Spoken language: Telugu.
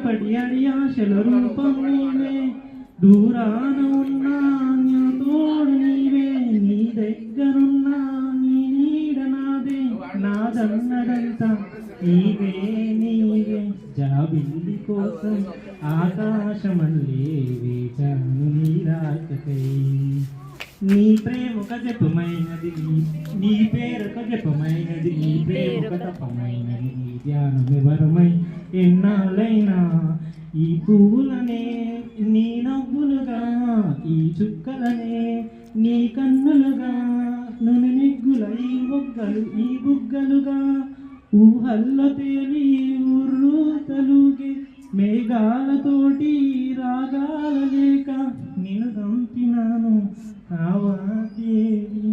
పడి అడి ఆశల రూపం నీవే దూరాన ఉన్నా నా తోడు నీవే నీ దగ్గరున్నా నీ నీడ నాదే నాదన్నదంతా నీవే నీవే జాబిల్లి కోసం ఆకాశమల్లే వేచాను నీ రాకకై నీ ప్రేమక జపమైనది నీ పేరుక జపమైనది నీ ప్రేమక తపమైనది నీ ధ్యానమే వరమై ఎన్నాళ్ళైనా ఈ పువ్వులనే నీ నవ్వులుగా ఈ చుక్కలనే నీ కన్నులుగా నుని నిగ్గుల ఈ బుగ్గలుగా ఊహల్లో తేలి ఊర్రు తలుగే మేఘాలతోటి రాగాల లేక నేను చంపినాను కావాదేవి